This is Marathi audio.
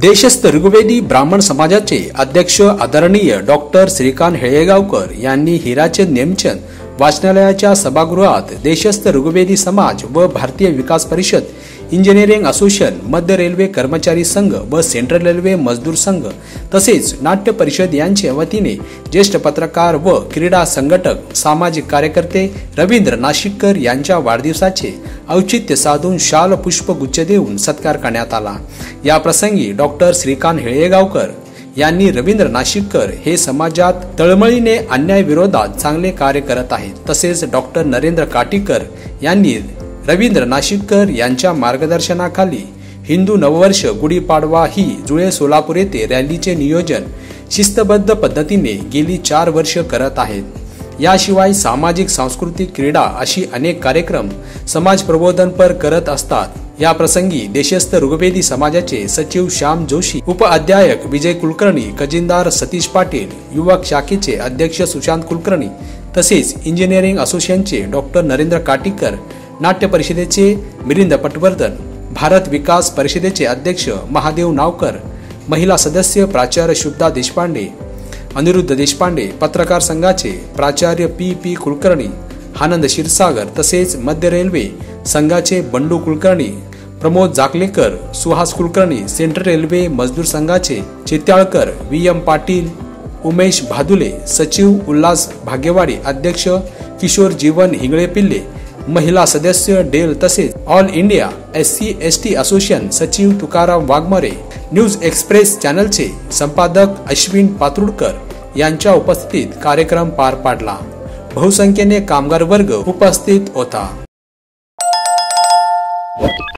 देशस्थ ऋग्वेदी ब्राह्मण समाजाचे अध्यक्ष आदरणीय डॉक्टर श्रीकांत हेळेगावकर यांनी हिराचे नेमचंद वाचनालयाच्या सभागृहात देशस्थ ऋग्वेदी समाज व भारतीय विकास परिषद, इंजिनिअरिंग असोसिएशन, मध्य रेल्वे कर्मचारी संघ व सेंट्रल रेल्वे मजदूर संघ तसेच नाट्य परिषद यांच्या वतीने ज्येष्ठ पत्रकार व क्रीडा संघटक, सामाजिक कार्यकर्ते रवींद्र नाशिककर यांच्या वाढदिवसाचे औचित्य साधून शाल पुष्पगुच्छ देऊन सत्कार करण्यात आला। या प्रसंगी डॉक्टर श्रीकांत हेळेगावकर यांनी रवींद्र नाशिककर हे समाजात तळमळीने अन्याय विरोधात चांगले कार्य करत आहेत, तसेच डॉक्टर नरेंद्र काटीकर यांनी रवींद्र नाशिककर यांच्या मार्गदर्शनाखाली हिंदू नववर्ष गुढीपाडवा ही जुळे सोलापूर येथे रॅलीचे नियोजन शिस्तबद्ध पद्धतीने गेली 4 वर्ष करत आहेत। याशिवाय सामाजिक, सांस्कृतिक, क्रीडा अशी अनेक कार्यक्रम समाज प्रबोधनपर करत असतात। या प्रसंगी देशस्थ ऋग्वेदी समाजाचे सचिव श्याम जोशी, उपाध्यायक विजय कुलकर्णी, खजिनदार सतीश पाटील, युवक शाखेचे अध्यक्ष सुशांत कुलकर्णी तसेच इंजिनिअरिंग असोसिएशनचे डॉक्टर नरेंद्र काटीकर, नाट्य परिषदेचे मिलिंद पटवर्धन, भारत विकास परिषदेचे अध्यक्ष महादेव नावकर, महिला सदस्य प्राचार्य शुभदा देशपांडे, अनिरुद्ध देशपांडे, पत्रकार संघाचे प्राचार्य पी कुलकर्णी, आनंद क्षीरसागर तसेच मध्य रेल्वे संघाचे बंडू कुलकर्णी, प्रमोद जाकलेकर, सुहास कुलकर्णी, सेंट्रल रेल्वे मजदूर संघाचे चित्याळकर, VM पाटील, उमेश भादुले, सचिव उल्हास भाग्यवाडी, अध्यक्ष किशोर जीवन हिंगळे पिल्ले, महिला सदस्य डेल तसेच ऑल इंडिया SC/ST असोसिएशन सचिव तुकाराम वाघमारे, न्यूज एक्सप्रेस चॅनलचे संपादक अश्विन पात्रुडकर यांच्या उपस्थितीत कार्यक्रम पार पाडला। बहुसंख्येने कामगार वर्ग उपस्थित होता।